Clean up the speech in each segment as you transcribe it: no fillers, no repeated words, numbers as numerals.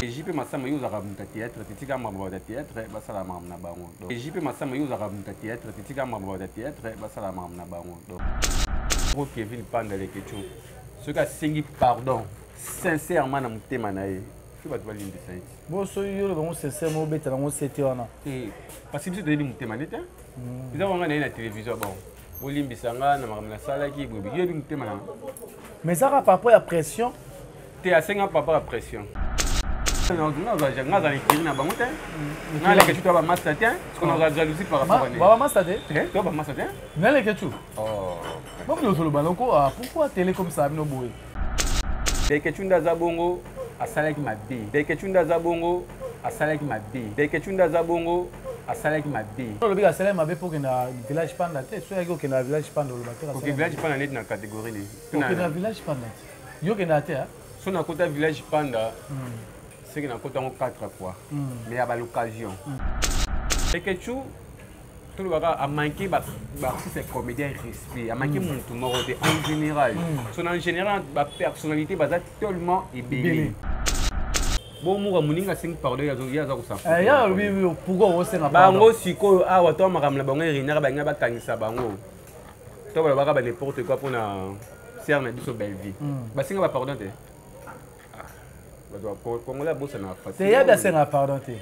JP Massama yuzaka muta théâtre titika mabwa da théâtre basala mamna bango. JP Massama yuzaka muta théâtre titika mabwa da théâtre basala mamna bango. Pour Kevin Panda les questions. Ce qui singi pardon sincèrement na mutema na ye. Tu vas te voir l'indécent. Bon so yo le bon sincèrement beta na c'était wana. Parce que tu te dis mutema neta. Ils ont regardé la télévision bon. Olimbisanga na makamna sala ki bobi yo mutema na. Mais ça par rapport à pression. Tu as 5 ans par rapport à pression. Non, nga za ikiri na bango te. Na le ketu ba master te. Parce qu'on a jalousie par rapport à ne. Ba master te? Tu ba master te? Na le ketu. Oh. Bon nous solo baloko pourquoi télé comme ça no boy? Le ketu ndaza bongo asalaki mabe. Le ketu ndaza bongo asalaki mabe. Le ketu ndaza bongo asalaki mabe. Le biga asalaki mabe pour que na village panda te. So yako que na village panda lo batera. OK, village panda net na catégorie ni. OK, na village panda. Yo que na te hein? So na kota village panda. C'est que nous avons 4 fois, mais il y a l'occasion. C'est que tout le monde a manqué ces comédiens respect, a manqué mon tournoi en général. En général, la personnalité est tellement ébélée. Bon, moi, je suis 5 pardon, il y a ça. Il y a oui, pourquoi on s'est pas bango siko ah wato makamla bango rina banga bakangisa bango. To ba ba n'importe quoi pour na faire na biso belle vie. Ba singa ba pardon te. Congolais bossa na face. C'est ya bien senga pardon te.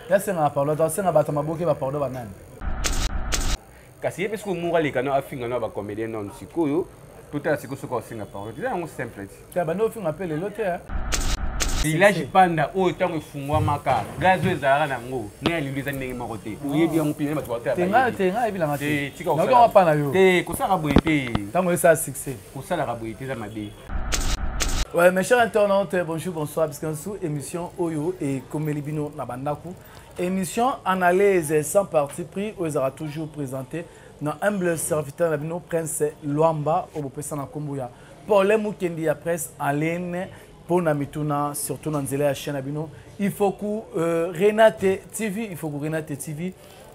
Ya senga pardon, dans senga batama boke ba pardon ba nani. Kasi ye parce que moura les canaux afinga na ba comédien non sikoyo, tout à siko soko senga pardon. C'est un simple. Tu as bano finga appelé l'autre hein. Village panda o tango fungwa maka. Gazo ezara nango. Ne aliluza ndenge makote. Oye bien mpine ba twata. Tenga ebila ngate. Tika ko na pa na yo. Te ko sala boyete. Tango esa succès. Ko sala ka boyete za mabe. Ouais, mes chers internautes, bonjour, bonsoir, parce que sous émission Oyo et Komelibino Nabandaku. Émission analyse sans parti pris, où ils aura toujours présenté notre humble serviteur Nabino Prince Luamba au Bopesana Kombuya. Pour les Mukendi à presse en ligne, pour Namituna, surtout dans la chaîne Nabino, il faut que Renate TV,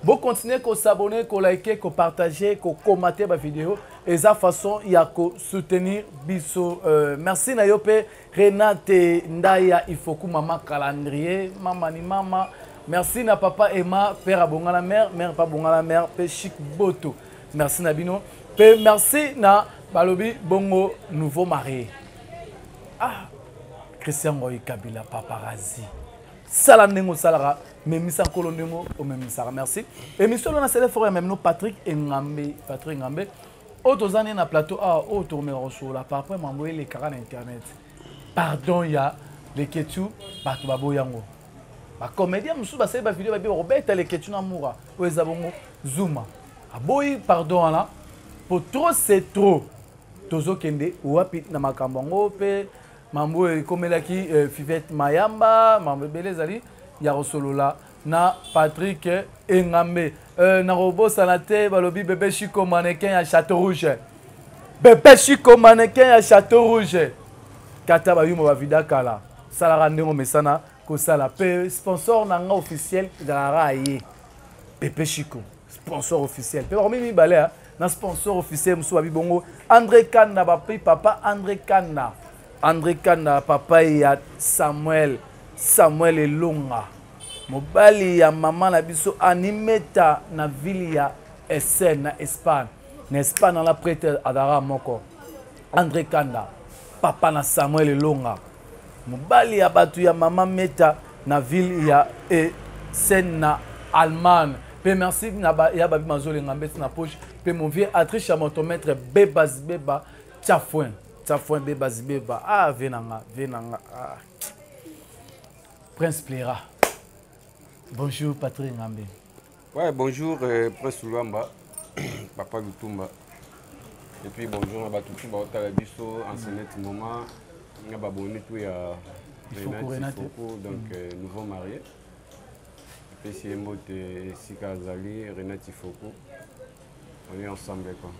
vous continuez à s'abonner, à liker, à partager, à commenter ma vidéo. Et ça façon, il y a que soutenir Bisso. Merci Nayope, Renate Ndaya, il faut que maman calendrier, maman ni maman. Merci na papa Emma, père abonga la mère, mère pas bonga la mère, père Chic Boto. Merci Nabino. Merci na Balobi Bongo, nouveau marié. Ah, Christian Roy Kabila, paparazzi. Salandengo Salara, Memisa Kolondengo, au Memisara. Merci. Émission on a célèbre forêt même nous Patrick Ngambe, Patrick Ngambe. Autres années na plateau ah autre mais sur la par après m'envoyer les carans internet. Pardon ya les ketu batu babo yango. Ba comédien musu ba seba vidéo ba bi robeta les ketu na moura. Oeza bongo Zuma. Aboyi pardon là. Pour trop c'est trop. Tozo kende wapi na makambango pe mambo komelaki Fivette Mayamba, mambo belezali ya Rosolola na Patrick Ngambe. Na robot sanate balobi bébé Chico mannequin à Château Rouge. Bébé Chico mannequin à Château Rouge. Kata ba yumo ba vida kala. Salara ndemo mesana ko sala pe sponsor nanga officiel dara ye. Bébé Chico sponsor officiel. Pe hormis balé na sponsor officiel musu ba bongo André Kanna ba papa André Kanna. André Kanna papa ya Samuel Elonga. Mobali ya maman na biso animeta na ville ya Essen na Espagne. Na Espagne na la prêtre adara moko. André Kanda papa na Samuel Elonga. Mobali ya batu ya maman meta na ville ya Essen na Allemagne. Pe merci na ya babi mazole ngambeti na poche. Pe mon vieux Atriche motomètre Bebas Beba Tchafouin Bebas Beba. Ah venanga. Ah. Prince Plaira. Bonjour Patrick Ngambe. Ouais, bonjour Prince Luamba, Papa Lutumba. Et puis bonjour à Batutu Baotalabiso, en ce net moment, on a abonné tout à Renate Foko, donc nouveau marié. Et puis c'est Mbote Sika Azali, Renate Foko. On est ensemble quoi.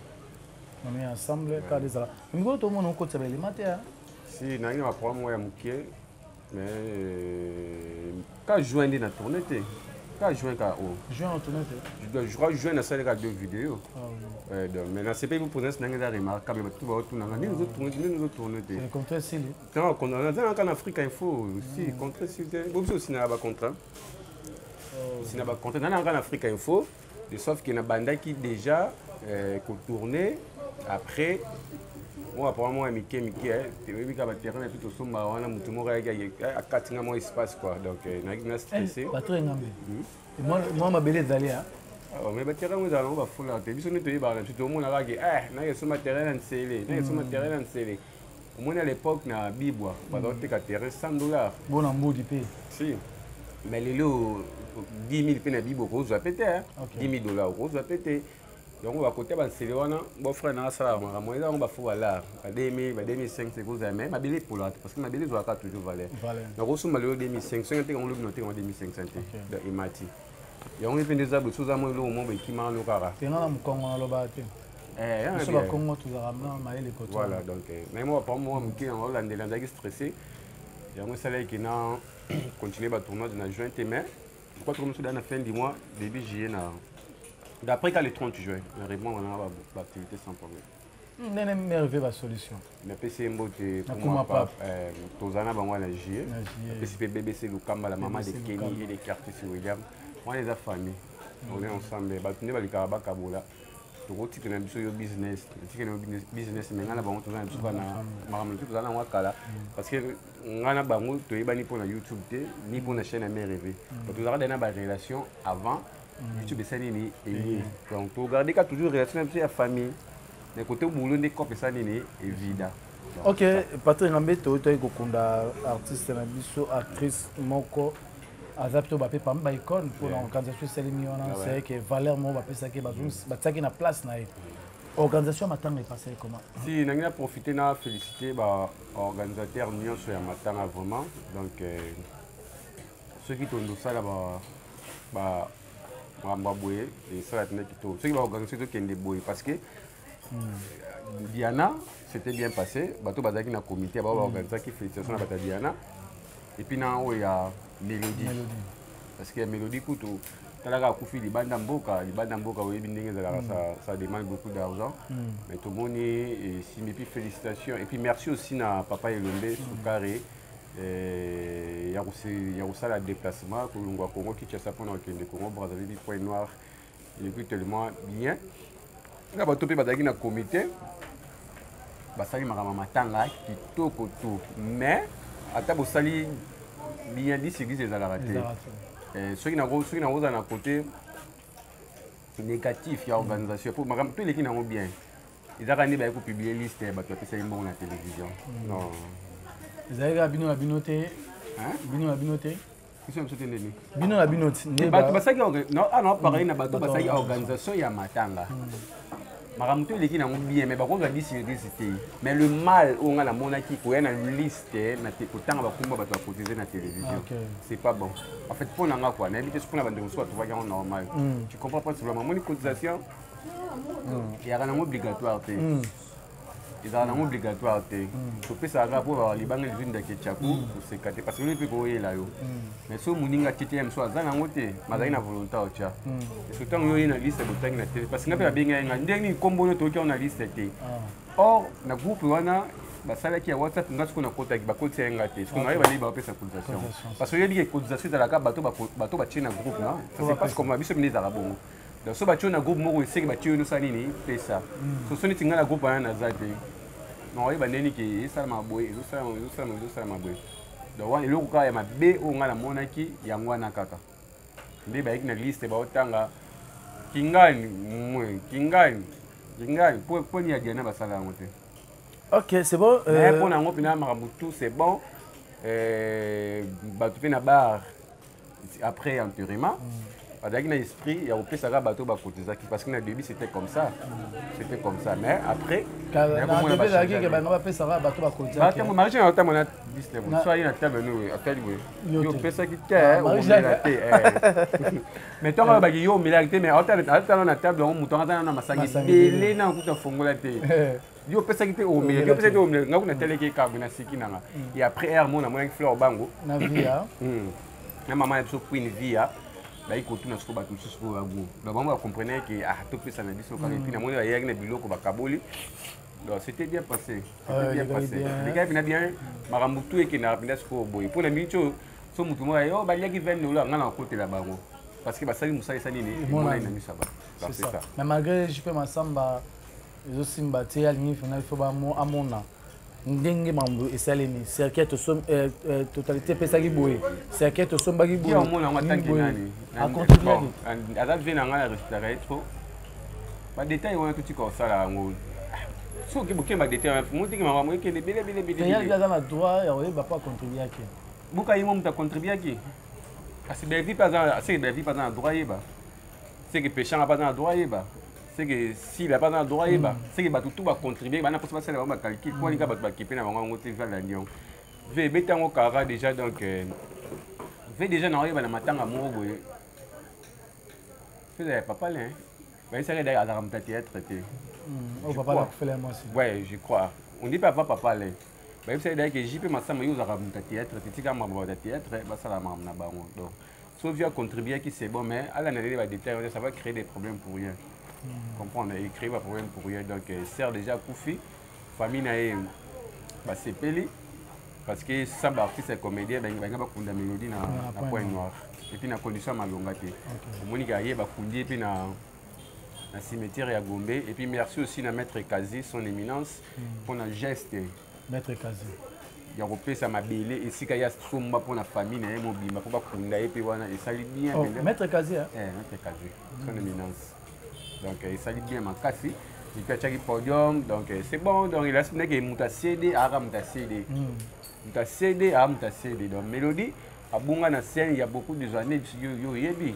On est ensemble, car des ala. Mais tout le monde a côté les matins. Si, n'a rien à prendre moi à Mouké. Mais quand je joue à la tournée, Quand juin, juin, on tourne. Je crois que juin, on a fait 2 vidéos. Mais dans ce pays, vous posez ce n'est remarquable. Tout va tourner. Nous autres tourner. C'est le contraire, c'est lui. Non, on a en Afrique, il faut aussi. Contraire, c'est vous aussi, n'a pas contrat. Si n'a pas contrat, dans en Afrique, il faut. Sauf qu'il y a une bande qui déjà tourné. Après, on va prendre un Mickey, tu veux dire que terrain est plutôt sombre, on a mutumo à 4 mois espace quoi. Donc on a stressé. Moi ma belle d'aller hein. Mais le terrain nous allons va fouler. Tu sais nous te dire tout le monde a dit na yeso matériel en scellé, na yeso matériel en scellé. Au moins à l'époque na Bibois, pendant que terrain $100. Bon en mot du pays. Si. Mais les lots 10 000 pe na Bibois rose va péter hein. $10 000 rose va péter. Donc on va côté banseli wana bon frère na sala ma moi on va fou voilà à 2000 2500 c'est vous mais ma belle pour là parce que ma belle doit toujours valeur donc on somme le 2500 on le noter en 2500 de imati et on est des arbres sous amour le moment qui m'a le cara c'est na mkongo na lobate so ba kongo tu za ramna ma ele koto voilà donc mais moi pour moi mki en Hollande là j'ai stressé et on s'allait qui na continuer ba tournoi de juin mai je crois que nous sommes dans la fin du mois début juillet na. D'après quand le 30 juin, vraiment on a l'activité sans problème. N'est merveilleux la solution. Mais PC Mbote pour moi pas Tozana bango la juillet. PC BBC Lukamba la maman de Kenny et les quartiers sur William. On les a famille. On est ensemble. Bah tu n'es pas le Karaba Kabola. Tu retiens que nous avons business. Tu avons business mais on a bango Tozana tout na maman tout Tozana wakala parce que on a bango tu es bani pour la YouTube ni pour la chaîne Merveilleux. Tu as des relation avant. YouTube est nini et donc tu regardes qu'il y a toujours relation avec la famille mais côté boulot des copes ça nini évident. OK Patrick Ngambeto tu es kokunda artiste na biso actrice moko azapto ba pe pamba icône pour l'organisation Selimi wana c'est que Valère mo ba pesa ke bazaki na place na organisation matanga est passé comment? Si on a profité na féliciter ba organisateur Union sur matanga vraiment donc ceux qui tournent ça là ba et ça ceux qui vont organiser parce que Diana c'était bien passé bateau bazaki na comité ba organiser qui félicitations à Diana et puis là il y a Mélodie parce que Mélodie kuto talaka kufi di banda mboka oui ndenge ça demande beaucoup d'argent mais tout le monde et si mes félicitations et puis merci aussi na papa Elombe Soukare il y a aussi le déplacement pour le Congo qui tient ça pendant que le Congo Brazzaville point noir il est tellement bien là ba topé bazaki na comité basali makama matanga kitoko to mais ata bosali bien dit c'est les alaraté ceux qui na côté négatif il y a organisation pour makama tous les qui n'ont bien ils a gagné ba ko publier liste ba to pesa imbo na télévision non. Vous avez bino la binoté hein bino la binoté qui sont sauté nini bino la binoté bato basaki non non pareil na bato basaki organisation ya matanga maramuto leki na bien mais bako ngadi sérieuxité mais le mal on a la monaki ko ya na liste na te kotanga bakumba bato ba cotiser na télévision c'est pas bon en fait pour nanga quoi na habité pour na bande soit tu vois qu'on normal tu comprends pas seulement mon cotisation il y a un obligatoire ils ont obligatoire tu peux savoir pour les banques de l'une c'est parce que les people là mais si muninga TTM soit za nango te mazali na volontaire tia surtout on y na liste de tang na télé parce que na pe benga nga ndeni kombo no to na liste te or na groupe wana basala ki ya WhatsApp nga siko na kota ki bakoti nga te siko na ba liba pesa cotisation parce que il y a des cotisations dans la ka bato ba tient na groupe non c'est parce comme biso mini za bongo donc so ba tient na groupe moko c'est que ba tient no sanini pesa so soni tinga na groupe wana na zate non il va neni ki ça ma boy ça ma boy donc il y a ma b on a la monaki yango na kaka ndi ba na liste ba otanga kingani pour ni ya Diana basala ngote. OK c'est bon mais pour nango pina marabutu c'est bon ba tu na bar après enterrement avec un esprit, il y a au plus bateau parce que au début c'était comme ça. C'était comme ça. Mais après, il y a bayi kotuna siko bato mosusu oyo bago donc bango bacomprenait que topesa na biso kaka epuis namoni bayaki na biloko bakaboli donc c'était bien passé les gars bina bien makambo tu ekendaka mpenza sikoyo boye mpo na miniti oyo so motu moko aye baliaki 20 dollars nga na kokotela bango parce que basali mosala esa nini emonani na miso ya bato c'est ça mais malgré JP Massamba ezosimba te alingi fina ifo amona ndenge mambo esalemi cercle totalité epesaki boye cercle tosombaki boye omona yango atanke nani aza vie na ngai na respectaka ye trop badetail wana totika kosala yango soki bokemba badetail motiki makambo ekende belebelebele aza na droit ya koyeba po acontribuaki buka ye mo moto acontribuaki kasi bavi mpe aza na droit yeba seke péchanga mpe aza na droit yeba seke sila mpe aza na droit yeba seke bato tu bacontribue bana mposa basala bango bacalcule po alinga bato bakepe na bango yango te vala lion ve ebeti yango kara déjà donc ve déjà na oyeba na matanga moko boye feza ya papa le bayisaki dai azalaka moto ya théâtre te ouais je crois on dit pas papa le bayebisaki dai ke JP Massamba yo ozalaka moto ya théâtre te tika mambo ya théâtre basala makambo na bango donc sauf via contribuer qui c'est bon mais à la naleli badétail ça va créer des problèmes pour rien comprendre il crée des problèmes pour rien donc sert déjà kufi famille na ye basepeli parce que ça artiste et comédien banga bakunda mélodie na point noir et puis na condition malonga te omoni ka ye bakundi et puis na cimetière ya Gombe et puis merci aussi na maître Kazi son éminence pour un geste maître Kazi ya kopesa mabele esika ya somba mpona famille na ye mobimba mpo bakunda ye mpe wana esali bien maître Kazi maître Kazi son éminence donc esali bien makasi epi atiaki podium donc c'est bon donc il a spinaki moto acd aka moto acd moto acd aka moto acd donc mélodie abunga na scène ya beaucoup des années yo oyebi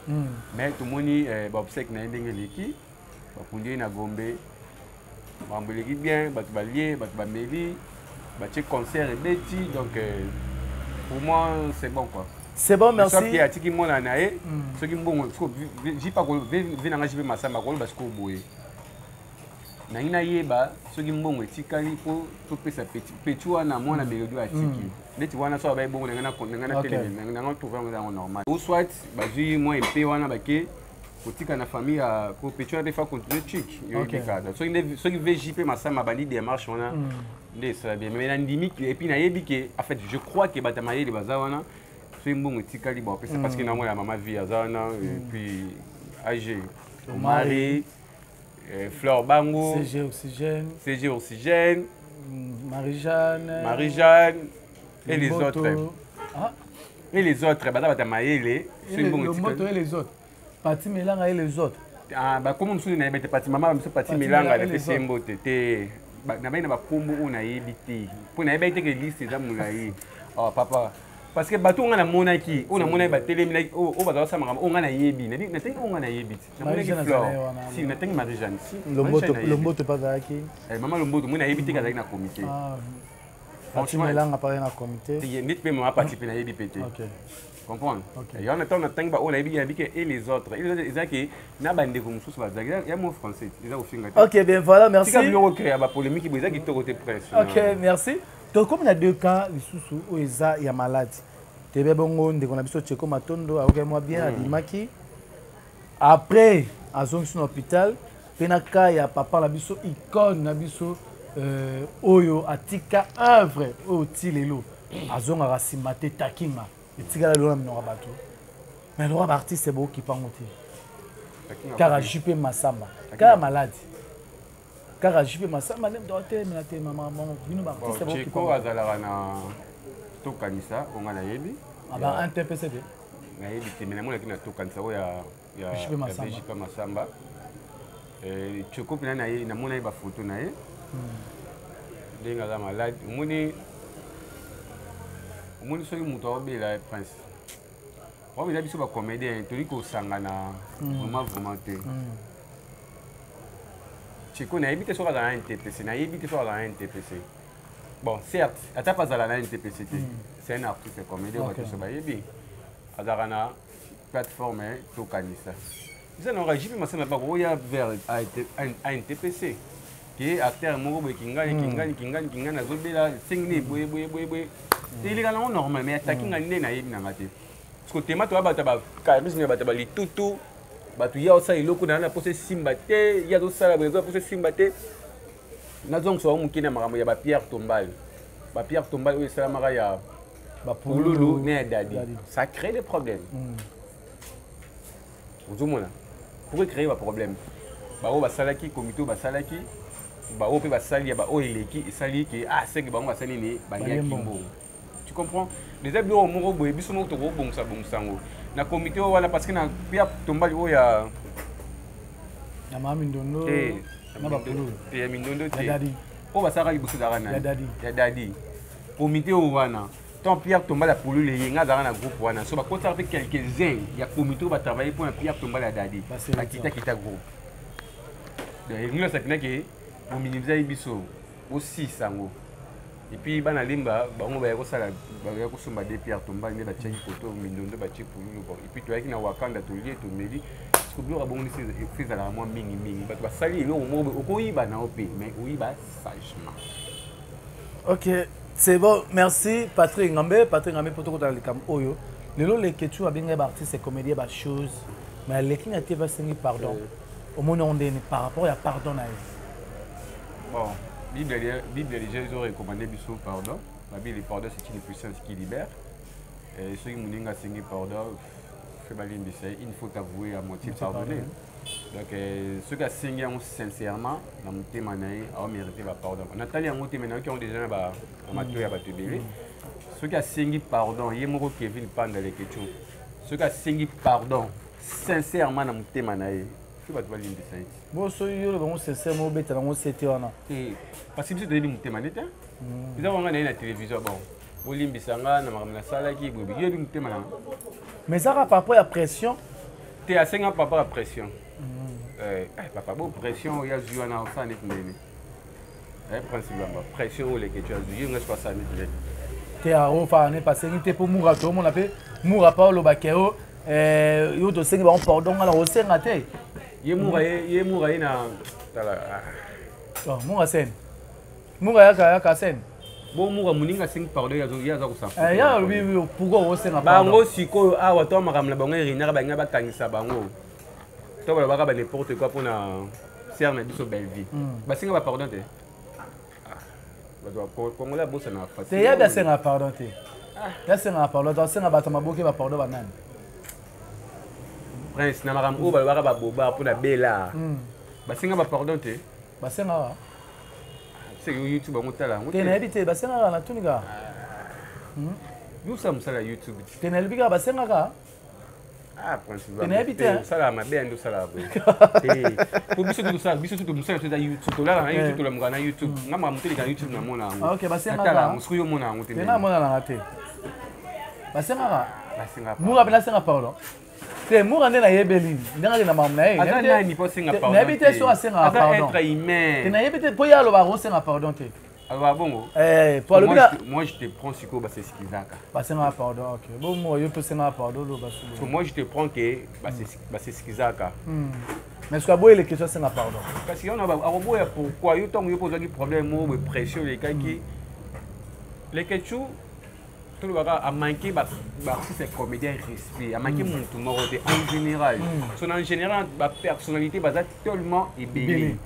mais tomoni baobsèque na ye ndenge eleki bakundi ye na Gombe makambo eleki bien bato balie bato bameli batie concert ebeti donc pour moi c'est bon quoi c'est bon merci soki atiki mona na ye soki mbongo jipa ve nanga JP Massamba koloba sikoyo boye nangi nayeba soki mbongo etikali mpo topesa peti wana mwana mélodie atiki neti wana so abaye bongo nanga na teleme nanga trouve yango yango normal ou soit bazwi mwa epe wana bake kotika na famille ya kopeti wana defa continue chik yoyebikada soki ve JP Massamba bandi démarche wana nde esala bien mais nandimi et puis nayebi ke en fait je crois que bato mayele baza wana soki mbongo etikali baopesa parce que nango ya mama vie aza wana et puis AG Omari Fleur Bango CG Oxygène Marie-Jeanne et les autres baza bato mayele soki mbongo etikali et les autres Pati Melanga et les autres bakomo mosusu nayeba te pati mama biso Pati Melanga napesi mbote te nabai na bakombo oyo nayebi te mpo nayebi te ke liste eza molai papa parce que bato onga namonaki oyo namonaki batelemi oyo baza basala makambo oyo nga nayebi natangi oyo nga nayebi te namonaki Flore si natangi Marie-Jeanne si Lomboto mpe azalaki mama Lomboto moi nayebi te ke azalaki na komité Melanga apare na comité neti mpe mama Pati mpe nayebi mpe te comprendre ya na ntango natangi baoyo nayebi ke et les autres ezalaki na bandeko mosusu bazalaki ya mo français eza kofinga te ok bien voilà merci tika biloko okrea bapolémique boye eza kitoko te presse ok merci donc comme na deux cas lisusu oyo eza ya maladi tebe bongo ndeko na biso Tcheko Matondo aokaki mwa bien abimaki après azongisi na hôpital mpe na cas ya papa na biso icône na biso oyo atika œuvre oyo ti lelo azongaka nsima te takinga etikala lelo na minoko ya bato mais loko baartiste bookipango te kaka JP Massamba kaka maladi kaka JP Massamba nde moto atelemela te bino baartiste Tcheko azalaka na tokanisa onga nayebi un TPC te nayebi te me namonaki na tokanisa oyo ya JP Massamba Tcheko mpena namona ye bafoto na ye ndenge aza malade omoni soki moto aobela prince obela biso bacomédien toli kosangana vraiment te Tcheko nayebi te soki azala na NTPC nayebi te soki azala na NTPC bon certes ata mpe azala na NTPC te c'est un artiste comédien bato nyonso bayebi azalaka na plateforme tokanisa eza naka JP Massamba bakoya vers ANTPC ke acteur moko boye kingani azobela esengi nde boye eleka nango normal mais ataki nga nde nayebi nanga te parce que tema to ba ta ba charisme ba ta ba li tutu ba tu ya osa iloko na pose simba te ya do sala ba pose simba te na zong so mu kina makambo ya ba Pierre Tombal oyo esalamaka ya bapululu ne ya dadi ça crée des problèmes ozomona pourquoi créer ba problème bao basalaki komité oyo basalaki bao mpe basali ya baoyo eleki esali ke seke bango basali ne baliaki mbongo tu comprends déjà biloko moko boye biso moko tokobongisa bongisango na komité oyo wana parce que na Pierre Tombal oyo ya mama mindondo na bapululu ya mindondo te oyo basalaka liboso ezalaka na ya dadi komité oyo wana tant Pierre Tombal ya pululu eyenga azalaka na groupe wana so bakotaka mpe quelques-uns ya komité oyo batravaille mpo na Pierre Tombal ya dadi bakitakita groupe elingi osakinaki bominimiza biso bosisa yango epuis bana lemba bango baya kosala baya kosomba de Pierre Tombal nde batiaki poto mindondo batie pululu bon epuis toyaki na wakanda tolie tomeli parceque biloko abongisi ezalaka mwa mingimingi bato basali eloko moko okoyiba nao mpe mais oyiba sagement. Ok, c'est bon, merci Patrick Ngambe pour tout le temps oyo. Lelo le ketu abenga ba artiste et comédien ba chose mais les qui n'étaient pas signé pardon. Au monde on est par rapport à pardon na. Bon, Bible ils ont recommandé biso pardon. La Bible pardon c'est une puissance qui libère. Et ceux qui m'ont signé pardon fait balimbi c'est il faut avouer à moitié pardonner. Donc ceux qui ont signé sincèrement dans mon thème ont mérité le pardon. Nathalie a monté maintenant qui ont déjà ba amateur ya batubele. Ceux qui ont signé pardon, yemoko Kevin Panda les questions. Ceux qui ont signé pardon sincèrement dans mon thème fait ba balimbi c'est. Bon so yo le bon sincèrement beta dans c'était wana. Parce que tu dis mon thème neta. Ils ont regardé la télévision bon. Olimbi sanga na makamna sala ki bobi yo mon thème na. Mais ça par rapport à pression. Tu as 5 ans par rapport à pression. Papa, bon, pression, il y a joué en enfant, principalement. Pression, les que tu as joué, on ne pas ça. Tu as offert, parce que tu es pour mourir, tout le monde appelle mourir par le bakeo. Il y a aussi un pardon à la hausse. Il est mourir na. Mourir scène. Mourir à scène. Bon, mourir, mourir 5 pardon, il y a ça. Il y a oui, pourquoi on s'est pas. Bango, si quoi, ah, on tombe à la bango, il y a un kanisa bango. Tu vas n'importe quoi pour faire une belle vie. Tu vas pardon. Congolais, boss, na facile. Il y a des gens pardon. Il y a des gens pardon. Dans ces gens, tu vas pardon. Prince, na maram o balwa ba boba pour la bella. Basinga ba pardon te. Basinga. C'est YouTube ngotala. Tu n'as habité basinga na tuniga. Nous sommes sur YouTube. Tu n'as habité basinga. Ah, principalement. Ça là, ma bien de ça là. Pour biso tout ça, biso tout ça sur YouTube. Là, YouTube la mugana YouTube. Na ma muteli ka YouTube na mona. OK, basinga. Tala, muskuyo mona ngoteli. Na mona na ngate. Basinga. Basinga. Mura bela singa pardon. C'est moi qui ai belin. Ndanga na mam na e. Azana ni po singa pardon. N'habite so asinga pardon. Être humain. Tu n'habite po ya lo ba ro singa pardon te. Alors bongo. Pour le moi je te prends siko ba c'est skizaka. Ba singa pardon. OK. Bon moi yo to singa pardon lo ba su. Moi je te prends que ba c'est skizaka. Mais ce que boye les questions singa pardon. Parce que on a boye pourquoi yo tong yo pose des problèmes de pression les cas qui les questions tout le monde a manqué c'est comédien respect a manqué mon tout en général son en général la personnalité basée tellement ébélée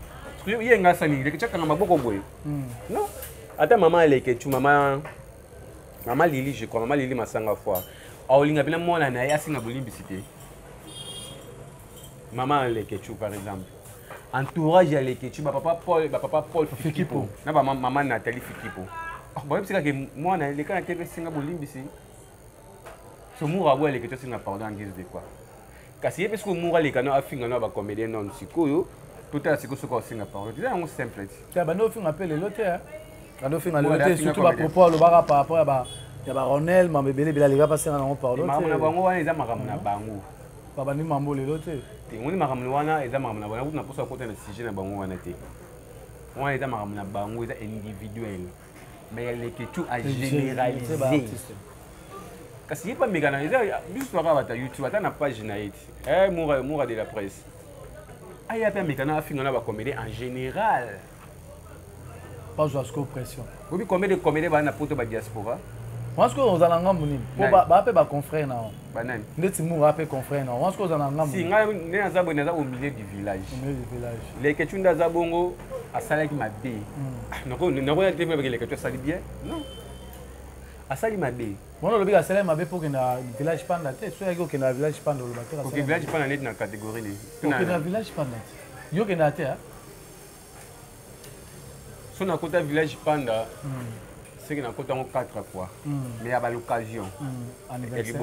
il y a un sani les questions quand on a beaucoup boy non attends maman les questions maman Lili je crois maman Lili m'a sanga fois a olinga bien moi na ya singa bolimbicité maman les questions par exemple entourage les questions papa Paul Fikipo na maman Nathalie Fikipo. Bon, c'est que moi, les cas qui sont bolimbisi, ce moura ouais les questions sont pardon en guise de quoi. Parce que parce que moura les canaux afin de ba comédien non sikoyo, tout à ce que ce qu'on signe pardon. C'est un simple. Tu as bano fin appelé l'autre hein. Bano fin l'autre surtout à propos le bar par rapport à ba ya ba Ronel ma bébé les gars passer dans pardon. Maman na bango wana eza makamna bango. Baba ni mambo l'autre. Te ngoni makamna wana eza makamna wana na posa côté na sujet na bango wana te. Wana eza makamna bango eza individuel. Mais les questions à généraliser. Parce qu'il n'y a pas de mécanisme. Juste pour avoir YouTube, tu n'as pas de généralité. Moura de la presse. Il y a pas de mécanisme à comédie en général. Pas jusqu'à pression. Oui, combien de comédies va n'apporter la diaspora? pense que vous allez en gamboni. Pour baper ba confrère na. Banane. Ndeti mu rapper confrère na. Pense que vous allez en gamboni. Si nga ne azabo na au milieu du village. Au milieu du village. Les questions d'azabongo à salaki ma bé. Nako ya te avec les questions sali bien. Non. À sali ma bé. Bon le biga salaki ma bé pour que na village panda te. So yako que na village panda le bater. OK, village panda net na catégorie ni. OK na village panda. Yo que na te hein. So na kota village panda. C'est que na kota 4 fois. Mais à l'occasion. Anniversaire.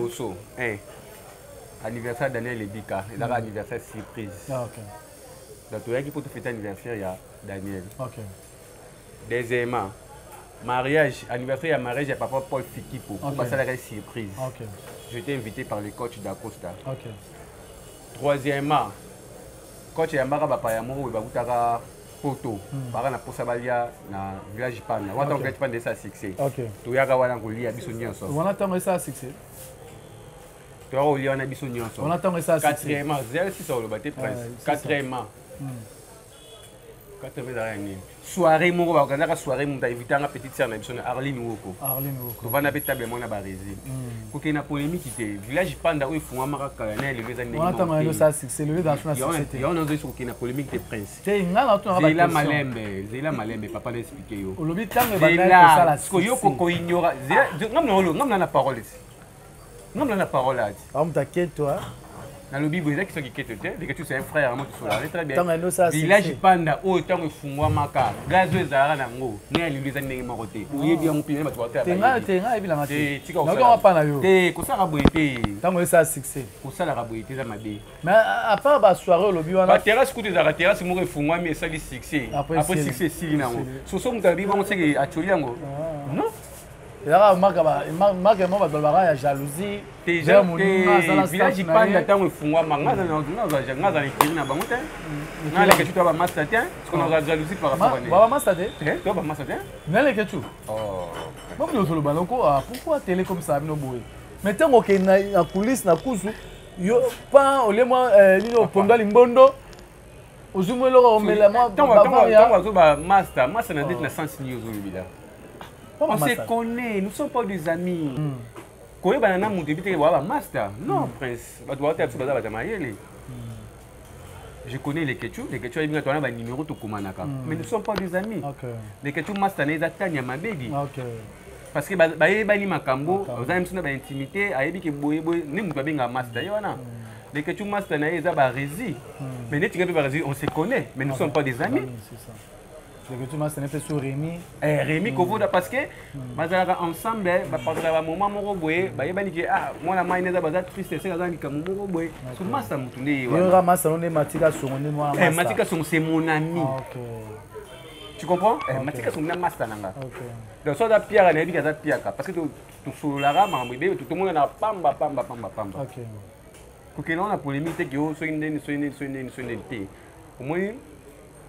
Anniversaire Daniel Ebika, et là anniversaire surprise. Ah OK. Donc tu as qui pour te fêter anniversaire il y a Daniel. OK. Deuxièmement, mariage, anniversaire il y a mariage il papa Paul Fikipo. Pour passer la surprise. OK. J'étais invité par le coach d'Acosta. OK. Troisièmement, coach Yambara papa Yamoro va butaka photo. Par na posa balia na village Pana. Wa tant village Pana ça succès. OK. Tu ya ga wana ngoli ya biso nyonso. On attend ça succès. Tu as oublié on a biso nyonso. On attend ça succès. Quatrièmement, 06 sur le bâti prince. Quatrièmement. Soirée moko ba organiser soirée mon invité nga petite sœur na biso na Arline Woko. Arline Woko. To vana pe table mona ba rési. Ko ke na polémique te village Panda où font maka kala na le vezane. On attend ça succès le dans la société. Yo on a zo ke na polémique te prince. Te ngala to ba Zela Malembe papa na expliquer yo. Olobi tango ba na ça la. Ko yo ko ignora. Ngam na parole ici. Ngam na parole là. Am t'inquiète toi. Dans le Bible, il y a qui sont un frère, moi qui très bien. Village Panda, autant que Fumwa Maka, Gazo Zara Nango, né les années Maroté. Où il y a un peu de water. Tenga, et puis la maté. Non, on pas na yo. Te, ça rabouité. Tant que ça succès. Pour ça la rabouité, ça m'a dit. Mais à part la soirée, le bio, on a. Terrasse, côté de la terrasse, moi je Fumwa, mais ça, c'est succès. Après succès, si, non. Sur son tabi, on sait qu'il a tué Yango. Non? Là, marque moi la jalousie. Déjà, village Panda tant fungwa manga na ikiri na bango te. Na le que tu dois master te, parce qu'on a jalousie par rapport à lui. Ba master te? Tu dois master te? Na le que tu. Oh. Bon nous solo baloko pourquoi télé comme ça no boy. Mais tant que na coulisses na kuzu yo pas ole moi ni ponda limbondo. Ozumo lo omela moi. Tant ba master na dit na sens news obila. On se connaît, nous ne sommes pas des amis. Quand on a un master, non, prince. Je connais les Ketchou, les Ketchou, ils ont un numéro de Kumanaka. Mais nous ne sommes pas des amis. Les Ketchou master, ils attendent ma baby. Parce que les Makambo, ils ont une intimité, ils ont un master. Les Ketchou master, ils ont un rési. Mais on se connaît, mais nous ne sommes pas des amis. Les que tu m'as c'est un peu sur Rémi. Rémi Kovoda parce que bazalaka ensemble bazalaka moment moko boye bayebani ke mwana mai neza bazala triste c'est kazali ka moko boye so master mutunde wa. Yo master on est Matika Songo moi master. Matika Songo c'est mon ami. OK. Tu comprends? Matika Songo na master nanga. OK. Donc ça da Pierre na bika za Pierre parce que tu solara mambo be tout le monde na pamba. OK. Ko ke na polémique que yo so ndeni te. Au moins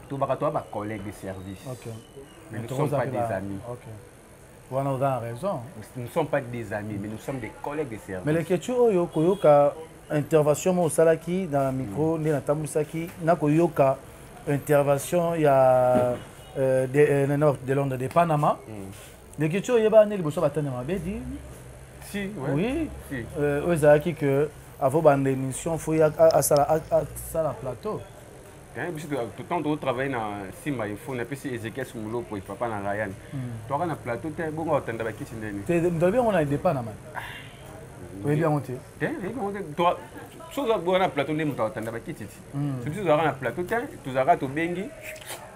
tout va collègue de service. OK. Mais nous ne sommes pas des amis. OK. Voilà, on a raison. Nous ne sommes pas des amis, mais nous sommes des collègues de service. Mais les questions yo koyoka intervention au salaki dans le micro ni na tambusaki na koyoka intervention il y a de Londres de Panama. Les questions yeba ne liboso batana mabedi. Si, oui. Si. Ozaki que avant bande émission faut à ça plateau. Tout le temps, tu travailles dans Simba, il faut un peu Ezekiel Sumulo pour papa dans Ryan. Tu as un plateau, tu as bon à attendre avec qui tu es. Tu as bien on a des Panama. Oui, bien monté. Toi, chose à bon à plateau, tu as attendre avec qui tu es. Si tu as un plateau, tu as un bengi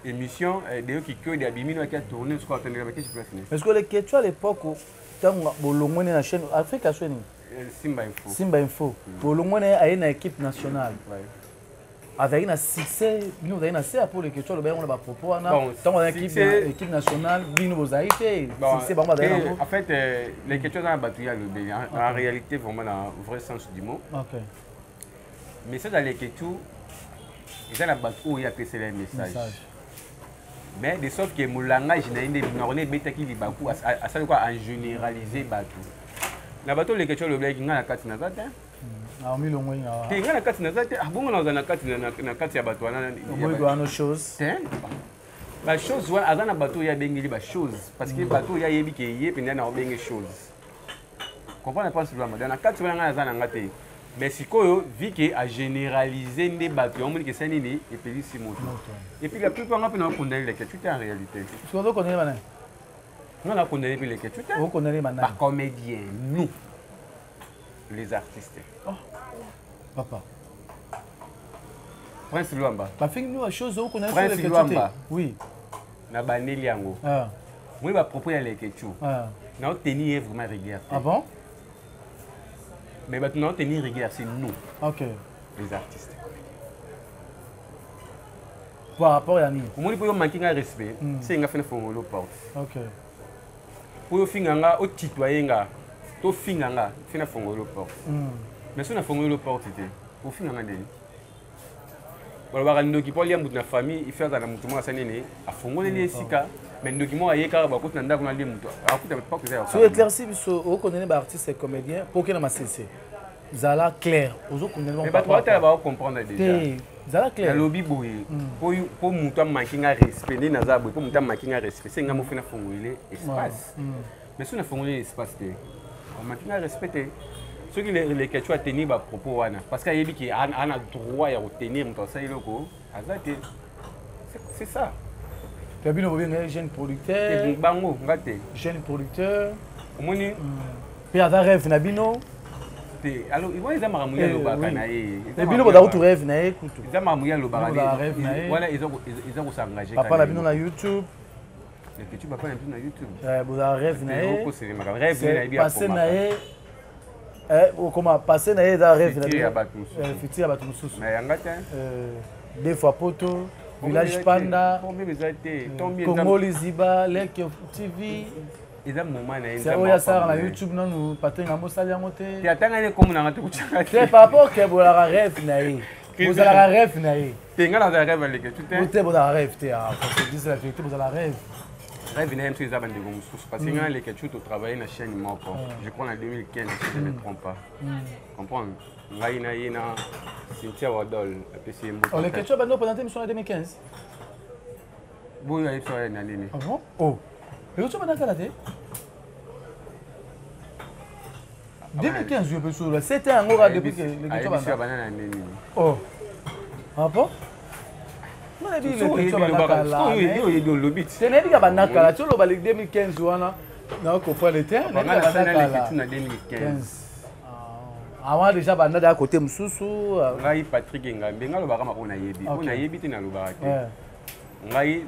émission de qui que des abimino qui a tourné sur attendre avec qui tu es. Est-ce que les questions à l'époque quand bolongo na chaîne Africa chaîne Simba Info. Simba Info. Bolongo na une équipe nationale. Avec un succès, nous avons un succès pour les questions de on a propos tant on a équipe nationale, nous vous avez été succès en fait les questions dans battu en réalité vraiment dans le vrai sens du mot. OK. Mais c'est dans les questions ils ont la battu où il y a passé les messages. Mais de sorte que mon langage n'a une norme bêta qui dit beaucoup à ça quoi en généraliser battu. La bateau les questions le blague qui n'a carte nazate. Ah mi longo ina. Te ngana carte nazate abongo na carte na carte ya bateau wana. Moi doit nos choses. La chose ouais azana bateau ya bengeli ba chose parce que bateau ya yebi ke ye penda na bengi chose. comprendre pas cela dans la carte bana za na ngate mais sikoyo vu que a généraliser des bateaux on dit que c'est nini et puis si moto et puis la plupart on peut nous condamner les tout en réalité tu dois connaître bana on a condamné les tout on connaît bana par comédien nous les artistes oh papa Prince Luamba ba fait nous la chose on connaît Prince Luamba oui na baneli yango moi va proposer les questions na tenir vraiment rigueur ah bon mais maintenant tenir rigueur c'est nous ok les artistes par rapport à nous comment pour manquer un respect c'est nga fait fongolo porte ok pour finganga au citoyen nga to finganga fait fongolo porte mais si on a fongolo porte c'était pour finganga ndeni voilà ba ndoki pour liambu na famille il fait ça na mutu mo sanene a fongole les sika mais ndoki mo ayeka ba ko na ndako na liambu akuta pas que ça so éclairci biso o connaît ba artiste et comédien pour que na masese zala clair ozo connaît mais ba toi ba comprendre déjà zala clair lobby boy pour mutu manquer un respect ni na za boy pour mutu manquer un respect c'est nga mo fina fongole espace mais si on a fongole espace te on manquer un respect ceux qui les questions à tenir bah propos wana parce qu'il y a dit qu'il a droit à tenir mon ça il loko c'est ça tu bien bien jeune producteur bango ngate jeune producteur moni puis ada rêve na bino alors ils vont les amamuya lo baka na e et bino boda tu rêve na e kutu ils amamuya lo baka voilà ils ont s'engager papa la bino na YouTube les petits papa na bino na eh YouTube boda rêve na e rêve na bien passer na e comment passer na eda rêve na futur abatu mususu mais yangata deux fois poto village panda Congo Liziba Lake TV eza moment na c'est oya sara na YouTube non patenga mosali yango te ya tanga ne comme na ngata kuchaka te papa ke bola rêve na e bozala rêve na e te ngala za rêve leke tout est te bola rêve te ah parce que dis la vérité bola rêve rêve na mso eza bande ko mususu parce que ngala leke tout travailler na chaîne moko je crois en 2015 si je ne me trompe pas comprendre ngai na yena Cynthia Wadol apesi mbo on leke tu bando pendant émission en 2015 boyo ya histoire na nini ah bon oh et tu bando kala te 2015 je peux sur c'était un gros depuis que leke tu bando na nini oh ah bon non et puis leke tu bando kala yo do lobit c'est n'est pas bando kala tu lo ba 2015 wana na ko fa le temps na bando kala na 2015 avant déjà banda à côté mususu ngai Patrick Ngambe ngalo baka makona yebi ona yebi te na lobaka te ngai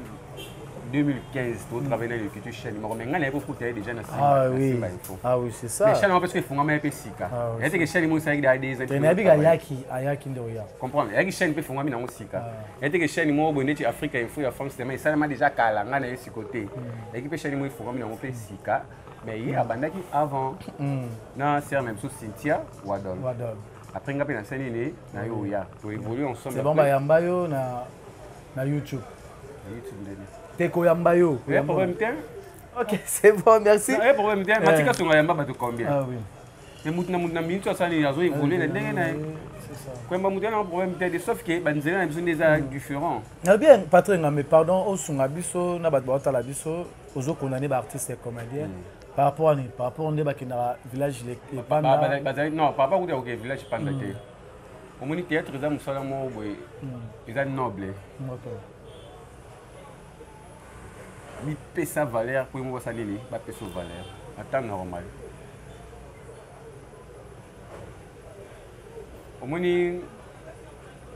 2015 to travailler dans le culture chaîne mais ngana yeko kuta déjà na ah oui c'est ça mais chaîne parce que fonga mais pesika et que chaîne mo sa ida des te na biga ayaki ndo ya comprendre et que chaîne pe fonga mi na musika et que chaîne mo boneti Africa Info ya France mais ça m'a déjà kala ngana yesi côté et que chaîne mo fonga mi na pesika mais il y a bandaki avant na c'est même sous Cynthia Wadol après ngapi na scène na yo ya to évoluer ensemble c'est bon ba yamba yo na YouTube te ko yamba yo problème te OK c'est bon merci pas problème te matika songa yamba ba to combien ah oui mais mutna minute ça ni azo évoluer na ndenge na c'est ça quand ba mutna un problème te sauf que banzela na besoin des différents na bien Patrick Ngambe pardon au sunga biso na ba ba la biso ozo condamner ba artiste et comédien par rapport à on est dans village les panda non par rapport au village panda te au moni théâtre za musala mo boy ils noble mi pesa valeur pour moi ça lili ba pesa valeur à temps normal au moni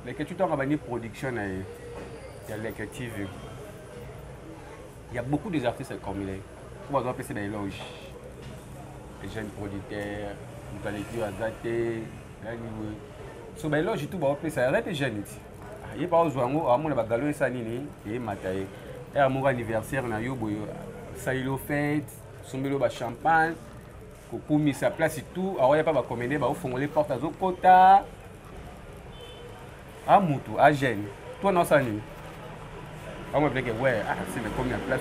les que tu t'en vas production il y a les TV il y a beaucoup des artistes comme il est on va passer dans les loges. Les jeunes producteurs, nous allons dire à Zate, sur les loges, tout va passer. Arrête les jeunes. Il y a pas de joie, à mon bagalo et sanini, et mataye. Et à mon anniversaire, on a eu ça il a fait, sombelo ba champagne, pour mis sa place et tout. Alors il y a pas de commander, bah au fond les portes à Zokota. À Moutou, à Jeune. Toi non sani. On me dit que ouais, c'est le combien de place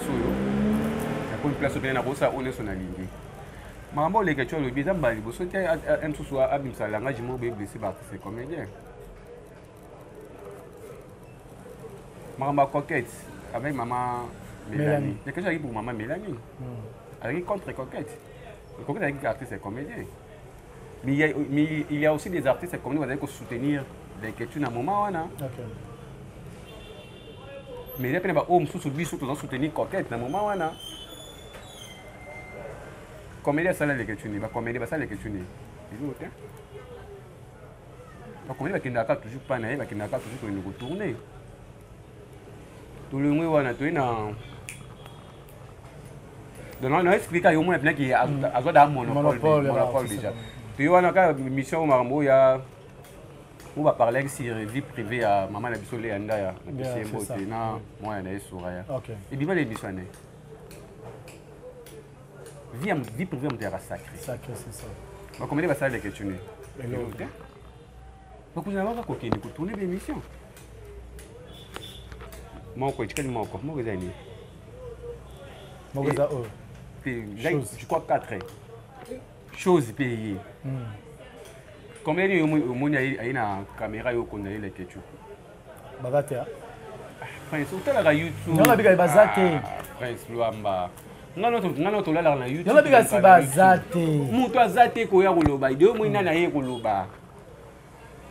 une place bien à Rosa, on est son aligné. Maman, les questions, le bizarre, vous souhaitez un sous à Abimsa, l'engagement est blessé par ces comédiens. Maman coquette, avec maman Mélanie. Il y a quelque chose pour maman Mélanie. Elle est contre coquette. Le coquette avec l'artiste et comédien. Mais il y a aussi des artistes comme nous qui vont soutenir des questions à un moment. Mais il y a des hommes qui vont soutenir coquette à un moment. Comédie, ça les questions. Comédie, ça les questions. La comédie, qui n'a toujours pas naïf, qui n'a pas toujours une retourner. Tout le monde a été dans. Donc, on a expliqué au moins qu'il y a un monopole déjà. Tu vois, dans une mission au Marambo, on va parler sur la vie privée à Maman Nabisole Andaya. Moi, je suis sur et puis, l'émission. Vie privée, on dirait sacré. Sacré, c'est ça. Donc, comment ça les questions? Donc, vous avez pas tourner l'émission. Moi, je crois 4 choses payées. Combien de monde a une caméra et on a les questions? Bagate. Prince, vous avez la YouTube. Non, la biga bazate. Prince Luamba. Non, tu l'as la YouTube. Non, la biga si bazate. Mutu azate ko ya koloba. Ide mo ina na ye koloba.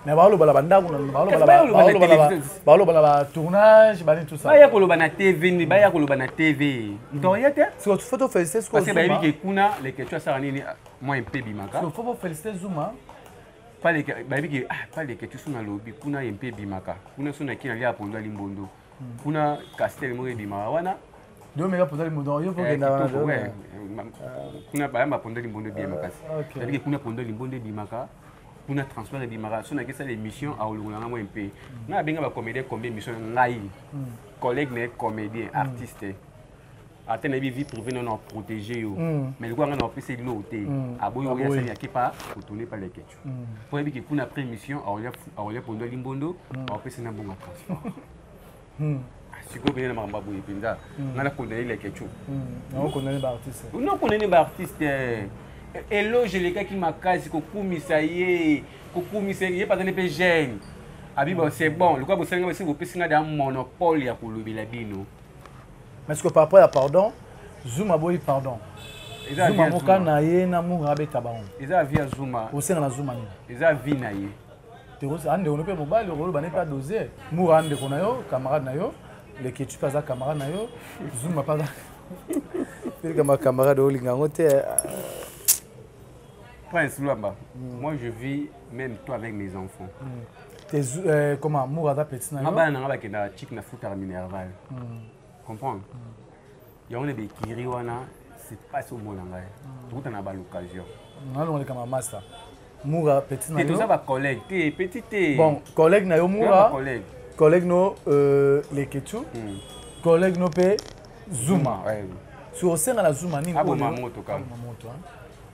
Mais balo bala banda balo bala tournage bani tout ça. Ba ya koloba na TV ni ba ya koloba na TV. Ndoyete? Parce que photo féliciter ce parce que ba yebi ke kuna les questions ça nini moi un peu bimaka. Il faut féliciter Zuma. Pas les pas les questions na lobby kuna un peu bimaka. Kuna sona kina lia pondo limbondo. Kuna Castel mo bimaka wana. Deux méga pondo limbondo yo faut que na kuna ba ma pondo limbondo bimaka. C'est-à-dire que kuna pondo limbondo bimaka. Pour notre transfert de Bimara, si on a cette émission à Olugana, moi un peu. Nous avons bien comédien combien d'émissions ngai, collègues mais comédien, artiste. Attends, la vie privée non protégée. Mais le quoi on a fait l'eau, à bout il y a qui pas retourner par les questions. Pour éviter que pour notre émission à Olia Pondo Limbondo, on fait c'est un bon transfert. Si vous venez à Mambabou et Pinda, on a condamné les questions. On connaît les artistes. On connaît les artistes. Éloge les gars qui m'accasent, Kokumisa yé, pas de gêne. Abibo, c'est bon. Le quoi vous savez, vous pouvez signer un monopole à Kouloubilabino. Mais est-ce que par rapport à pardon, Zuma boy pardon. Zuma moka na ye na murabe tabaon. Eza via Zuma. Au sein de la Zuma ni. Eza vi na ye. Te ko ande on peut mobile, on va pas doser. Murande ko na yo, camarade na yo, les que tu pas za camarade na yo, Zuma pas za. Puis comme camarade au lingango te Prince Luamba, moi je vis même toi avec mes enfants. Comment Mourada petit na yo? Aba na ba kenda chic na foot à Minerval. Comprendre? Il y a des kiri wana, c'est pas ce mot là. Tout en a pas l'occasion. Non, on est comme master. Moura petit na yo. Et tout ça va collègue, t'es petit. Bon, collègue na yo Moura. Collègue no les Ketu. Collègue no pe Zuma. Sur au sein de la Zuma ni ko moto ka.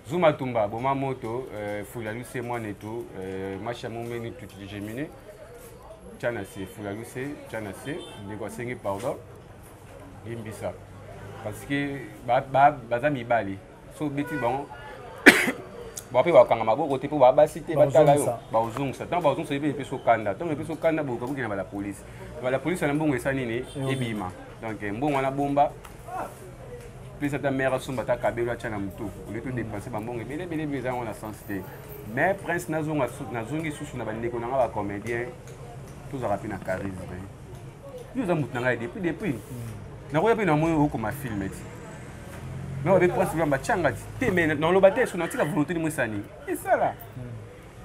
Zuma Tumba, Boma Moto, Foulalou c'est moi neto, Machamou Meni tout géminé, Tchanase, Foulalou c'est Tchanase, négocier pardon, Gimbisa. Parce que Bazami Bali, so beti bon, bon après Wakangamago, côté pour Babasité, Batalayo, Bauzung, ça, tant Bauzung c'est bien sur Kanda, tant que sur Kanda, beaucoup qui n'a pas la police. La police a un bon sanini et bima. Donc, un bon on a bomba. Plus ta mère somba ta kabelo tchana mutu on est tout dépenser bambongo bele besoin on a sensité mais prince nazongi susu na bandeko na ba comédien tous arapi na charisme nous avons mutanga depuis na ko yapi na mo ko ma film eti mais avec prince lamba changa ti mais dans le bateau na tika volonté de musani et ça là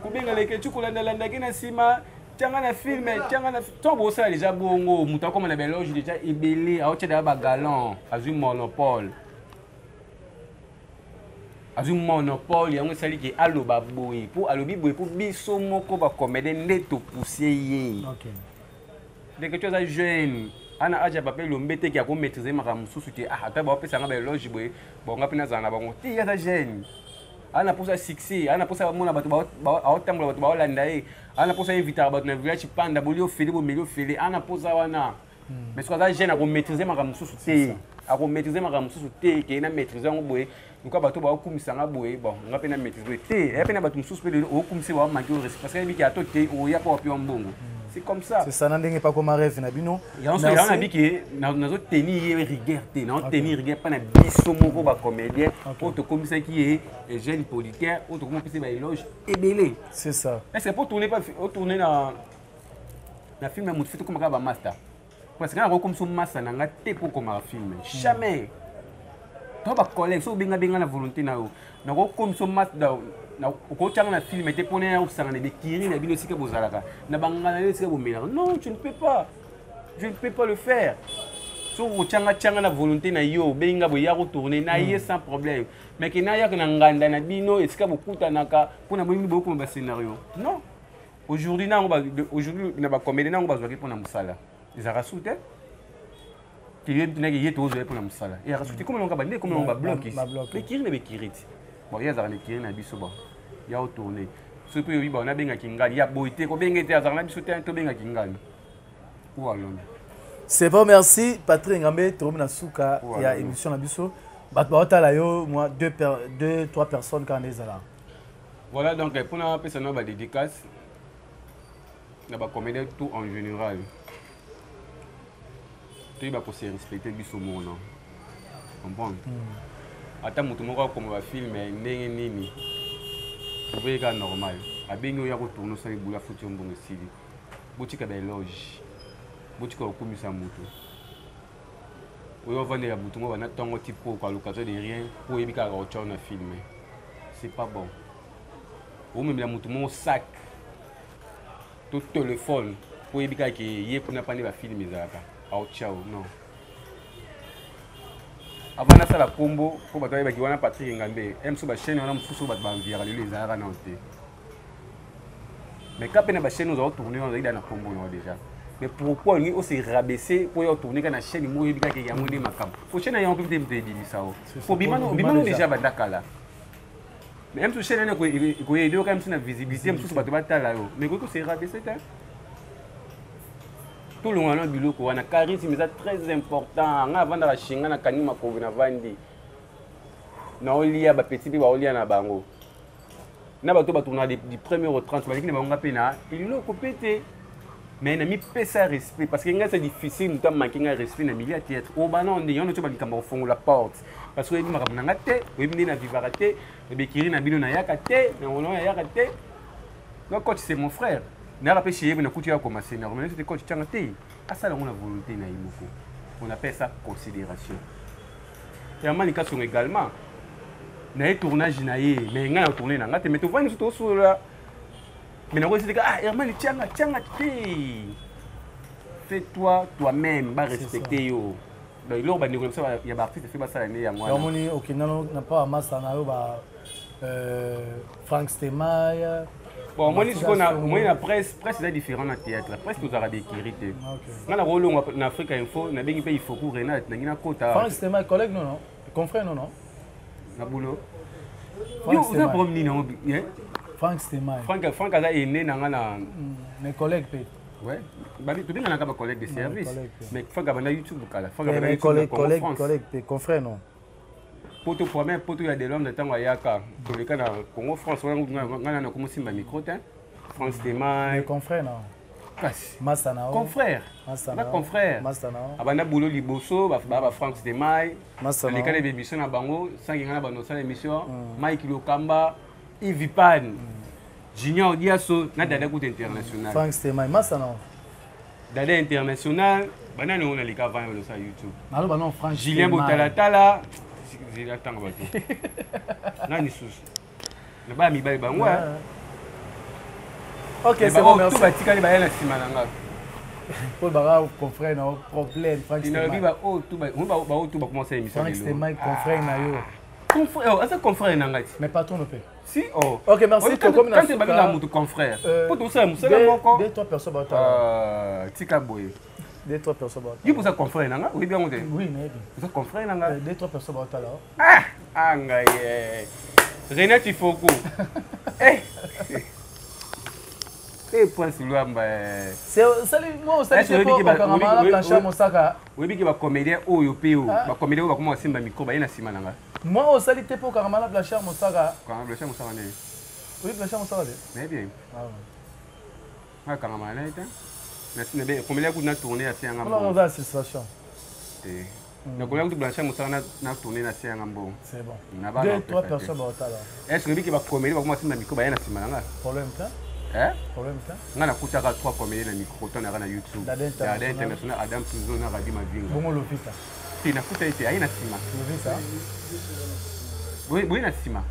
ko benga leke tu ko landa kina sima changa na film changa na tombo ça déjà bongo muta comme na beloge déjà ebelé a otia ba galant azui monopole. Azu monopole yango sali ki aloba boy pour alobi boy pour biso moko ba comédie neto pousser yé. OK. Dès que tu es jeune, ana aja ba pe lombete ki ako maîtriser makamu susu ki ata ba pesa nga ba loge boy, bon nga pina zana bango ti ya jeune. Ana posa succès, ana posa mona bato ba aotambola bato ba olanda ye, ana posa inviter bato na village panda bolio feli bo melio feli, ana posa wana. Mais ce que jeune ako maîtriser makamu susu te. Ako maîtriser makamu susu te ki na maîtriser ngo boy. Nous avons dit que bon, on a maîtrisé. Et puis, nous avons dit que nous avons manqué au respect. Parce qu'il y a des gens qui ont été bon. c'est comme ça. C'est ça, n'endenge pas comme un rêve, Nabino. Il y a un ami qui n'a tenu rigueur, n'a tenu rigueur pas na biso moko ba comédien, autre comme ça qui est jeune politique, autre comme ça ba éloge et belé. C'est ça. Est-ce que pour tourner pas tourner na film mu fait comme ba master. Parce que na comme son master na ngate pour comme un film. Jamais. Toi ba collègue so benga na volonté na yo. Na comme son master na okotanga na film était pour na usanga na bekiri na bino sika bozalaka na bangana le sika bomela non tu ne peux pas je ne peux pas le faire so ochanga na volonté na yo benga boya retourner na ye sans problème mais que na ya na nganda na bino esika bokuta naka pour na bomi beaucoup ba scénario non aujourd'hui na ba comédie na ba zwaki pour na musala ils a rasouté qui est tout pour na musala et rasouté comme on va bande comme on va bloquer bekiri na bekiri. Bon, il y a des gens qui ont été tournés. Ce qui est bon, on a bien Kingali. Il y a beauté, on a bien été à Kingali. C'est bon, merci. Patrick Ngambe, Toromina Souka, il y a émission à Bisso. Moi, 2-3 personnes quand on est là. Voilà, donc pour nous, c'est une dédicace. On va comméder tout en général. Tu vas se respecter Bisso Mono. Comprends? Ata mutu moko comme va filmer ndenge nini obeka normal abengi ya ko tourner sa ibula futi mbongo sili botika ba éloge botika okumisa mutu oyo vande ya mutu moko na tongo tipo kwa l'occasion de rien pour ebika ka ocha na filmer c'est pas bon ou même la mutu moko sac tout téléphone pour ebika ki ye pour na pande ba filmer zaka ocha non. Avant de faire la combo, pour que tu aies Patrick Ngambe, M sur la chaîne, on a sous la banvière, les arts nantais. Mais quand on a la chaîne, nous avons tourné, on a eu dans la combo déjà. Mais pourquoi on s'est rabaissé pour tourner dans la chaîne, il y a un peu de macam. Faut chaîne, il y a un peu de ça. Faut bimano déjà badakala. Mais M sur la chaîne, il y a deux quand même sur visibilité, M sur la bataille. Mais quand on s'est rabaissé, tout le monde a biloko wana charisme c'est très important nga vanda la shinga na kanima ko na vandi na olia ba petit ba olia na bango na bato ba tourna du premier au 30 ba kini ba nga pena iloko pété mais na mi pesa respect parce que nga c'est difficile nous tam manquer un respect na milieu théâtre o bana on dit on to ba likamba fongo la porte parce que ma na ngate o bi na vivaraté e be kiri na bino na yakate na ono ya yakate no coach c'est mon frère. On a chez vous, on a commencé à remettre des coachs. À ça, on a volonté. On appelle ça considération. Et en manication également, on a un tournage, mais on a tourné. Mais tu vois, nous sommes sur là. Mais on a dit, ah, Herman, tiens, fais-toi toi-même, va respecter. Donc, il y a des artistes qui font ça. Il y a pas Frank Stemaille. Bon, moi, la presse est différente dans le théâtre. La presse, nous avons des qualités. Dans le rôle en Afrique Info, nous avons des pays Foucault, Renat, nous avons des Franck, c'était ma collègue, non? Confrère, non? Nabulo. Vous avez promis, non? Franck, c'était ma. Franck a né dans mes collègues, peut-être. Ouais. Tu dis que nous avons des collègues de service. Mais Franck a YouTube. Mes collègues, confrères, non? Pour tout premier, pour tout il y a des hommes de temps à Yaka. Dans le cas de Congo, France, on a commencé ma micro, France Demain. Confrère, non? Mastanao. Confrère. Confrère. Mastanao. Abana Boulot Liboso, France Demain. Mastanao. Les cas de Bébison à Bango, 5 ans dans notre émission. Mike Lokamba, Yves Pan, Junior Diasso, Nadada Gout International. France Demain, Mastanao. Dada International, Banane on a les cas 20 sur YouTube. Alors, non, France. Julien Botalatala. J'attends bateau. Nani sous. Ne pas mi bail bango. OK, c'est bon, merci. Tout batika les bail na simananga. Paul Bara confrère na problème Frank. Il ne va oh tout ba on tout ba commencer émission. Frank c'est Mike confrère na yo. Confrère, est-ce confrère na ngati? Mais patron ne peut. Si oh. OK, merci comme quand tu vas mon confrère. Pour tout ça, musala moko. Deux trois personnes ba tika boy. Deux trois personnes. Il vous a confrère nanga? Oui bien on dit. Oui, mais vous a confrère nanga? Deux trois personnes ba là. Ah ngai. René Tifoko. Eh Prince Luamba. C'est salut moi salut pour Karamala Blanchard Mosaka. Oui bi ki ba comédien oyo pe o. Ba comédien ba comment simba micro ba ina sima nanga. Moi au salut pour Karamala Blanchard Mosaka. Karamala Blanchard Mosaka né. Oui Blanchard Mosaka. Mais bien. Ah. Ah Karamala était. Comme il a beaucoup tourné à Siangam. On va cette situation. Donc, on a tout blanchi, on a tourné à Siangam. C'est bon. 2-3 personnes au total. Est-ce que va comédie va commencer à micro, il problème ça? Problème ça? On a coûté 3 comédies dans micro, on a YouTube. La international Adam Suzo na Radim Avinga. Bon le vita. Tu n'as coûté été aïna sima. Le vita. Oui, na sima.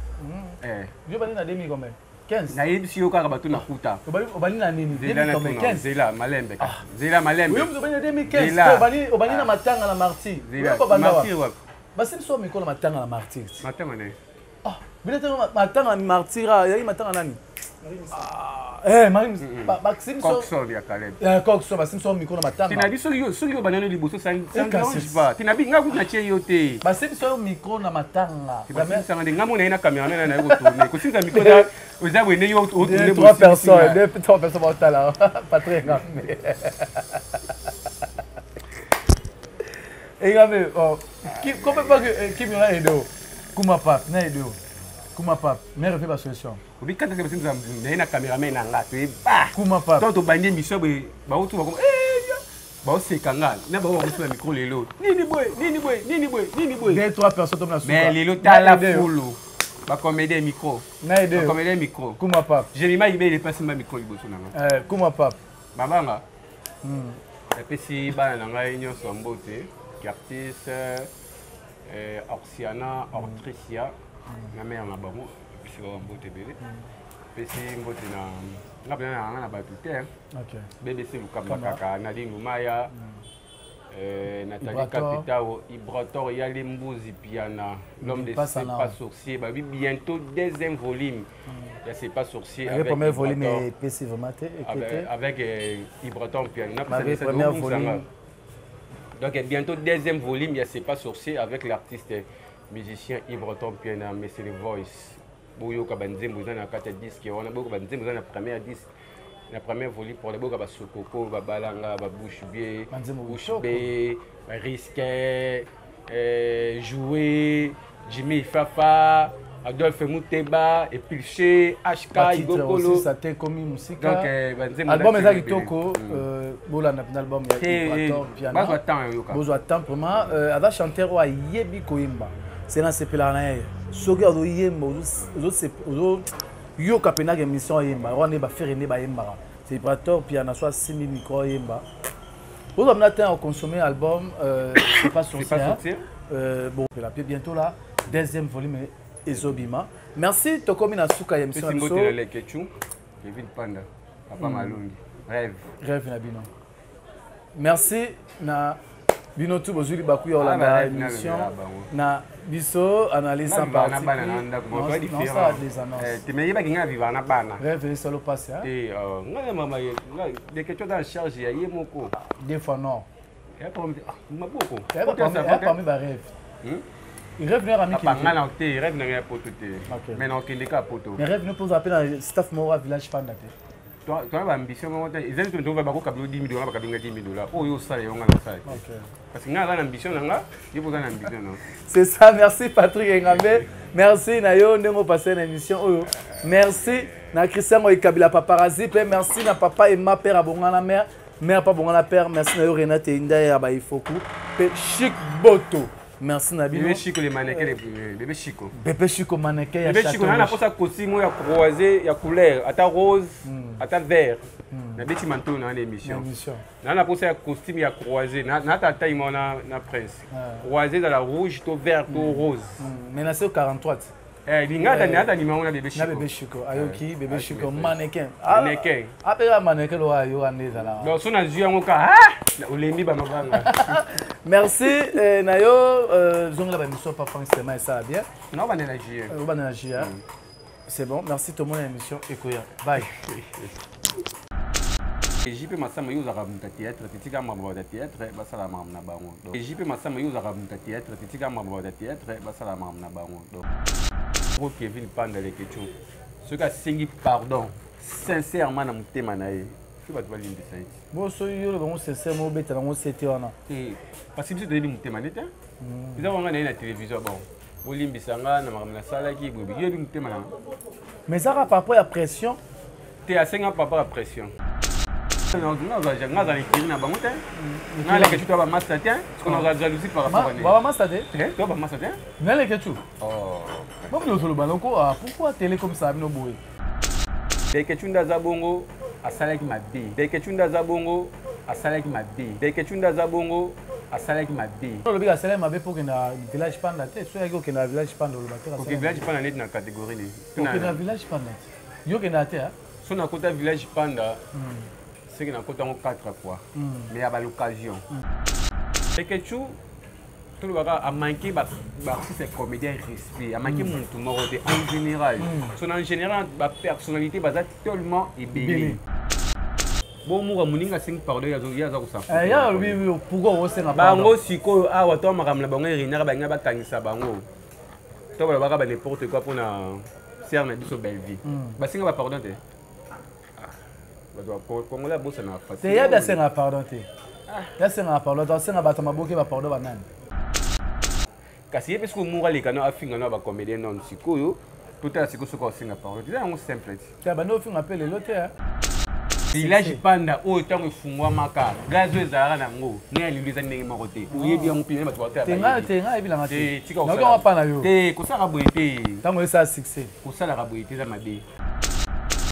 Je vais na demi combien? 15. Na yebisi yo kaka bato na kuta. Obani na nini? Demi combien? 15. Zela malembe. Zela malembe. Oui, obani na 2015. Obani na matanga na martyr. Martyr wapi? Basi biso mikolo matanga na martyr. Matanga ne. Ah, bila tanga matanga na martyr, yayi matanga nani? Maxime Coxon ya Caleb. Coxon, Maxime so mikolo matanga. Tinabi soki banano liboso ça ne dérange pas. Tinabi nga kuna tie yo te. Maxime so mikolo na matanga. Jamais ça ngade nga mona ina caméra na yo tourner. Ko sinza mikolo da oza wene yo tourner bo. 3 personnes au talent. Pas très grave. Et gabe, comment pas qui me aide Kuma pap, na aide Kuma pap, mais refait la solution. Oui, quand tu as un caméraman na nga, tu es bah. Kuma pap. Toi tu bandi mission ba otu ba comme ba se kanga, na ba otu na micro lelo. Nini boy. 2-3 personnes dans la soupe. Mais lelo ta la folo. Ba comédie micro. Na aide. Ba comédie micro. Kuma pap. Je m'imagine il est passé ma micro liboso na nga. Kuma pap. Babanga. Et puis si ba na nga union sombote, qui artiste Orsiana, Ortricia. Na mère na bango puis on bote belé puis mbote na bana na batute OK BBC Lukamba kaka Nadine Lumaya Nathalie Capitao Ibrator Yali Mbuzi Piana l'homme de C'est pas sorcier bah bientôt deuxième volume il C'est pas sorcier avec premier volume et PC vraiment avec Ibrator Piana premier volume donc bientôt deuxième volume il C'est pas sorcier avec l'artiste musicien Ibroton Piana, mais c'est le voice. Boyo Kabanzem, vous avez un disque, on a beaucoup de vous avez la première disque, la première volume pour les beaux Kabasokoko, Babalanga, Babouche B, Risquet, Jouer, Jimmy Fafa, Adolphe Mouteba, Epilché, HK, Igokolo. Ça t'est comme une musique. Donc, album est Toko, Bola n'a pas d'album, il y a Ibroton Piana. Besoin de temps pour moi. Ada chanteur wa Yebi Koimba. C'est là c'est pelana soki ozo yemba ozo yo kapena ke mission yemba on ba faire ne ba yemba c'est Ibrator puis on a soit 6000 micro yemba vous avez maintenant consommer album c'est pas sorti bon la bientôt là deuxième volume ezobima merci tokomi na suka ya mission so le Kechu Kevin Panda papa Malungi rêve na bino merci na bino tout bozuli baku ya olanda émission na biso analyse en partie non ça des annonces tu me yeba kinga vivre na bana rêve solo passe hein ngala mama de quelque chose en charge ya yemoko des fois non ya pour maboko ya parmi ba rêve il rêve n'a rami qui ngala te rêve na poto te mais na okende ka poto mais rêve ne pose appel à staff Mora village Panda te toi ambition ils ont tout va ko 10 000 $, ba kabinga 10 000 $. Oh yo ça yo ngala ça parce que nga la ambition nga il faut une ambition non c'est ça merci Patrick Ngambe merci na yo ndemo passer na émission oyo merci na Christian Oikabila paparazzi pe merci na papa et ma père abongana mère pas bongana père merci na yo Renate Inda ya ba ifoku pe Chic Boto merci na bébé Chico les mannequins bébé Chico mannequin ya bébé Chico na posa costume ya croisé ya couleur ata rose ata vert na beti manteau na émission na posa costume ya croisé na tata imona na prince croisé dans la rouge to vert to rose mais na c'est 43 lingata ni ata nimanga na bébé Chico ayoki bébé Chico mannequin apela mannequin lo ayo andeza la donc so na zuya ngoka olembi ba mabanga merci nayo zongla ba mission pas forcément ça bien non ba na JR ba na JR c'est bon merci tout le monde à l'émission Ekoya bye JP Massama yo za ramuta théâtre titika mabwa da théâtre basala mam na bango JP Massama yo za ramuta théâtre titika mabwa da théâtre basala mam na bango pour Kevin Panda les questions ce qu'a singi pardon sincèrement na mutema na ye tu vas te limbi ça bon so yo le bon sincèrement beta na c'était wana parce que tu te dis mutema neta ils ont ngana na télévision bon olimbi sanga na makamna sala ki bobi yo mutema na mais ça par rapport à pression tu as 5 ans par rapport à pression nga za écrit na bango te nga leke tu ba master te parce qu'on a jalousie par rapport à ba master te tu ba master te nga leke tu oh bon nous solo baloko pourquoi télé comme ça no boy leke tu ndaza bongo asalaki mabe leke tu ndaza bongo asalaki mabe leke tu ndaza bongo asalaki mabe lobi asalaki mabe pour que na village panda te so yaki okenda village panda lo batera OK village panda net na catégorie ni okenda village panda yo kenda te so na kota village panda c'est que na kota ngo 4 fois mais à l'occasion et que tu tout le a manqué c'est comédien respect a manqué mon mort en général son en général ba personnalité baza tellement ébélé bon moi moninga 5 pardon ya za ko sa ya oui pourquoi on s'en ba ngo siko awa to makamla bango rina ba nga ba kangisa bango to ba ba n'importe quoi pour na faire na biso belle vie ba singa ba pardon te Congolais bossa na face. Te ya senga pardon te. Ya senga pardon, ta senga bata maboke ba pardon ba nani. Kasi ye parce que mura le kana afinga na ba comédien non sikoyo, tout à siko soko senga pardon. C'est un simple. Ta ba no finga pele lote ya. Village panda o tango fungwa maka. Gazo ezara na ngo. Ne aliluza ndenge moko te. Oye bien mpine ba twata. Tenga ebila ngate. Te tika ko pa na yo. Te ko sala boyete. Tango esa succès. Ko sala ka boyete za mabe.